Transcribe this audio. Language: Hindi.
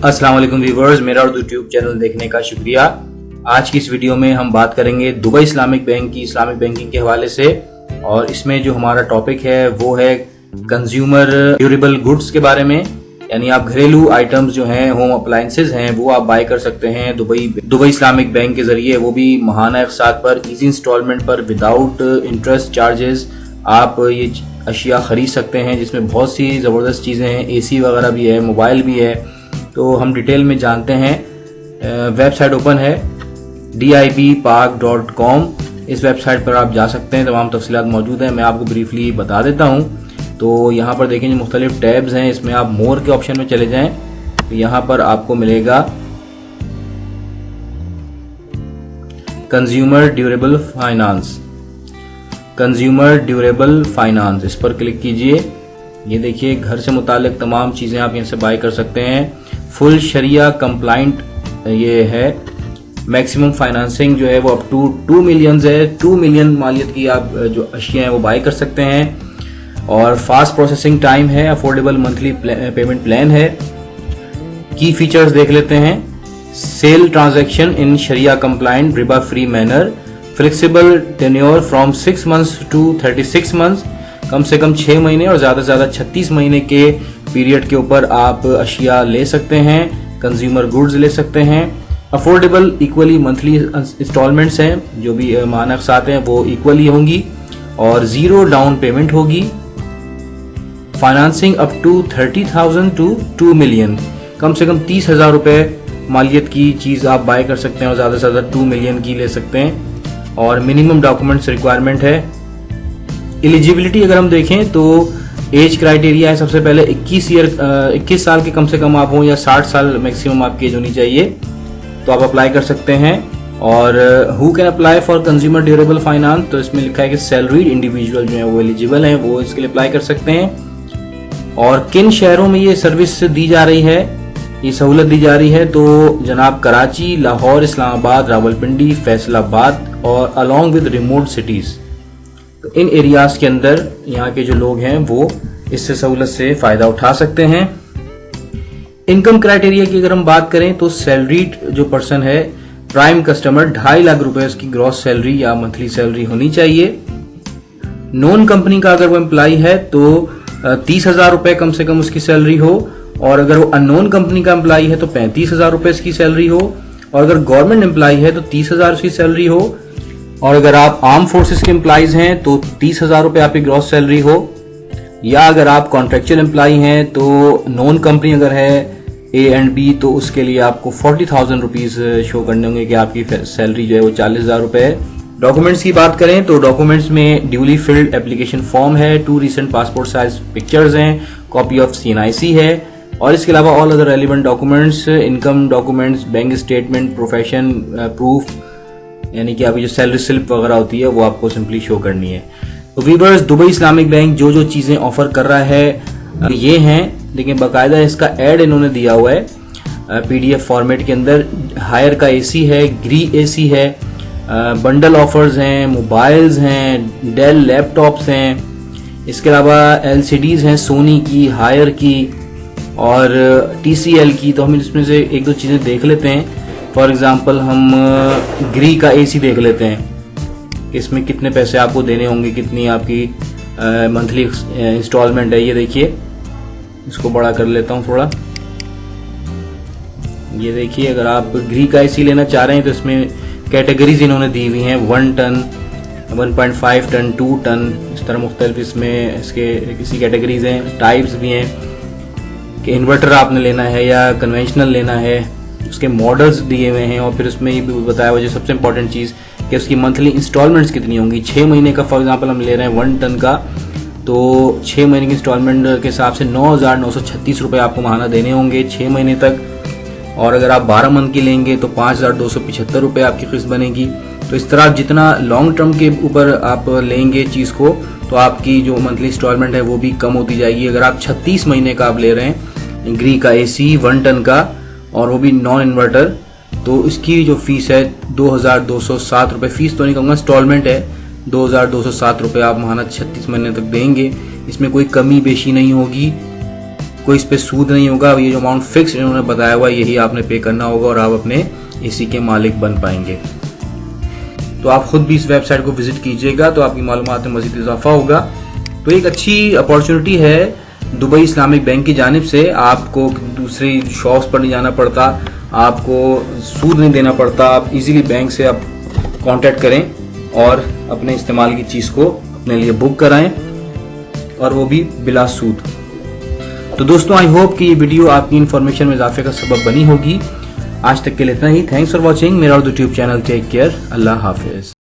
अस्सलाम वालेकुम व्यूअर्स, मेरा और यूट्यूब चैनल देखने का शुक्रिया। आज की इस वीडियो में हम बात करेंगे दुबई इस्लामिक बैंक की इस्लामिक बैंकिंग के हवाले से, और इसमें जो हमारा टॉपिक है वो है कंज्यूमर ड्यूरेबल गुड्स के बारे में। यानी आप घरेलू आइटम्स जो हैं, होम अप्लायंसेज हैं, वो आप बाय कर सकते हैं दुबई इस्लामिक बैंक के जरिए, वो भी माहाना अक़सात पर, इजी इंस्टॉलमेंट पर, विदाउट इंटरेस्ट चार्जेस आप ये अशिया खरीद सकते हैं, जिसमें बहुत सी ज़बरदस्त चीज़ें हैं, एसी वगैरह भी है, मोबाइल भी है। तो हम डिटेल में जानते हैं। वेबसाइट ओपन है dibpark.com। इस वेबसाइट पर आप जा सकते हैं, तमाम तफसीलात मौजूद हैं। मैं आपको ब्रीफली बता देता हूं। तो यहाँ पर देखें, जो मुख्तलिफ टैब्स हैं, इसमें आप मोर के ऑप्शन में चले जाएं तो यहाँ पर आपको मिलेगा consumer durable finance. Consumer durable finance, इस पर क्लिक कीजिए। ये देखिए, घर से मुतालिक तमाम चीज़ें आप यहाँ से बाय कर सकते हैं। फुल शरिया कंप्लाइंट ये है। मैक्सिमम फाइनेंसिंग जो है वो अप टू 2 मिलियन है। 2 मिलियन मालियत की आप जो अशिया हैं वो बाय कर सकते हैं। और फास्ट प्रोसेसिंग टाइम है, अफोर्डेबल मंथली पेमेंट प्लान है। की फीचर्स देख लेते हैं। Sale transaction in sharia compliant riba free manner, flexible tenure from 6 months to 36 months, कम से कम 6 महीने और ज़्यादा से ज़्यादा 36 महीने के पीरियड के ऊपर आप अशिया ले सकते हैं, कंज्यूमर गुड्स ले सकते हैं। अफोर्डेबल इक्वली मंथली इंस्टॉलमेंट्स हैं, जो भी माहाना अक़सात हैं वो इक्वली होंगी, और 0 डाउन पेमेंट होगी। Financing up to 30,000 to 2 million, कम से कम 30,000 रुपये मालियत की चीज़ आप बाय कर सकते हैं और ज़्यादा से ज़्यादा 2 मिलियन की ले सकते हैं। और मिनिमम डॉक्यूमेंट्स रिक्वायरमेंट है। एलिजिबिलिटी अगर हम देखें तो एज क्राइटेरिया है, सबसे पहले 21 साल के कम से कम आप हों, या 60 साल मैक्सिमम आपकी एज होनी चाहिए, तो आप अप्लाई कर सकते हैं। और who can apply for consumer durable finance, तो इसमें लिखा है कि सैलरीड इंडिविजुअल जो है वो एलिजिबल हैं, वो इसके लिए अप्लाई कर सकते हैं। और किन शहरों में ये सर्विस दी जा रही है, ये सहूलत दी जा रही है, तो जनाब कराची, लाहौर, इस्लामाबाद, रावलपिंडी, फैसलाबाद और अलॉन्ग विद रिमोट सिटीज़। तो इन एरियाज के अंदर यहाँ के जो लोग हैं वो इससे सहूलत से फ़ायदा उठा सकते हैं। इनकम क्राइटेरिया की अगर हम बात करें तो सैलरीड जो पर्सन है, प्राइम कस्टमर, 2.5 लाख रुपए उसकी ग्रॉस सैलरी या मंथली सैलरी होनी चाहिए। नॉन कंपनी का अगर वो एम्प्लॉय है तो 30,000 रुपए कम से कम उसकी सैलरी हो, और अगर वो अननोन कंपनी का एम्प्लॉय है तो 35,000 रुपए इसकी सैलरी हो, और अगर गवर्नमेंट एम्प्लॉय है तो 30,000 उसकी सैलरी हो, और अगर आप आर्म फोर्सेस के एम्प्लॉइज हैं तो 30,000 रुपए आपकी ग्रॉस सैलरी हो, या अगर आप कॉन्ट्रेक्चुअल एम्प्लॉय हैं तो नॉन कंपनी अगर है ए एंड बी, तो उसके लिए आपको 40,000 रुपीज शो करने होंगे कि आपकी सैलरी जो है वो 40,000 रुपए है। डॉक्यूमेंट्स की बात करें तो डॉक्यूमेंट्स में ड्यूली फिल्ड एप्लीकेशन फॉर्म है, 2 रिसेंट पासपोर्ट साइज पिक्चर्स हैं, कॉपी ऑफ CNIC है, और इसके अलावा all other relevant documents, income documents, bank statement, profession proof, यानी कि आपकी जो सैलरी स्लिप वगैरह होती है वो आपको सिंपली शो करनी है। तो व्यूअर्स, दुबई इस्लामिक बैंक जो जो चीज़ें ऑफर कर रहा है ये हैं, लेकिन बाकायदा इसका ऐड इन्होंने दिया हुआ है PDF फॉर्मेट के अंदर। हायर का AC है, ग्री AC है, बंडल ऑफर्स हैं, मोबाइल्स हैं, डेल लैपटॉप्स हैं, इसके अलावा LCDs हैं, सोनी की, हायर की और TCL की। तो हम इसमें से एक दो चीज़ें देख लेते हैं। फॉर एग्जाम्पल हम ग्री का AC देख लेते हैं, इसमें कितने पैसे आपको देने होंगे, कितनी आपकी मंथली इंस्टॉलमेंट है। ये देखिए, इसको बड़ा कर लेता हूँ थोड़ा। ये देखिए, अगर आप ग्री का AC लेना चाह रहे हैं तो इसमें कैटेगरीज इन्होंने दी हुई हैं, 1 टन, 1.5 टन, 2 टन, इस तरह मुख्तलिफ इसमें इसके किसी कैटेगरीज हैं। टाइप्स भी हैं कि इन्वर्टर आपने लेना है या कन्वेंशनल लेना है, उसके मॉडल्स दिए हुए हैं, और फिर उसमें ये भी बताया हुआ जो सबसे इंपॉर्टेंट चीज़ कि उसकी मंथली इंस्टॉलमेंट्स कितनी होंगी। 6 महीने का फॉर एग्जांपल हम ले रहे हैं 1 टन का, तो 6 महीने की इंस्टॉलमेंट के हिसाब से 9,936 रुपये आपको माहाना देने होंगे 6 महीने तक। और अगर आप 12 मंथ की लेंगे तो 5,275 रुपये आपकी किस्त बनेगी। तो इस तरह आप जितना लॉन्ग टर्म के ऊपर आप लेंगे चीज़ को, तो आपकी जो मंथली इंस्टॉलमेंट है वो भी कम होती जाएगी। अगर आप 36 महीने का आप ले रहे हैं ग्री का AC 1 टन का, और वो भी नॉन इन्वर्टर, तो इसकी जो फीस है 2,207 रुपये, फीस तो नहीं कहूँगा, इंस्टॉलमेंट है 2,207 रुपये आप माहाना 36 महीने तक देंगे। इसमें कोई कमी बेशी नहीं होगी। कोई इस पे सूद नहीं होगा। ये जो अमाउंट फिक्स इन्होंने बताया हुआ यही आपने पे करना होगा और आप अपने एसी के मालिक बन पाएंगे। तो आप खुद भी इस वेबसाइट को विजिट कीजिएगा तो आपकी मालूमात में मजीद इजाफा होगा। तो एक अच्छी अपॉर्चुनिटी है दुबई इस्लामिक बैंक की जानिब से। आपको दूसरी शॉप्स पर नहीं जाना पड़ता, आपको सूद नहीं देना पड़ता। आप इजीली बैंक से आप कांटेक्ट करें और अपने इस्तेमाल की चीज़ को अपने लिए बुक कराएं और वो भी बिला सूद। तो दोस्तों आई होप कि ये वीडियो आपकी इन्फॉर्मेशन में इजाफे का सबब बनी होगी। आज तक के लिए इतना ही। थैंक्स फॉर वॉचिंग मेरा और यूट्यूब चैनल टेक केयर। अल्लाह हाफिज।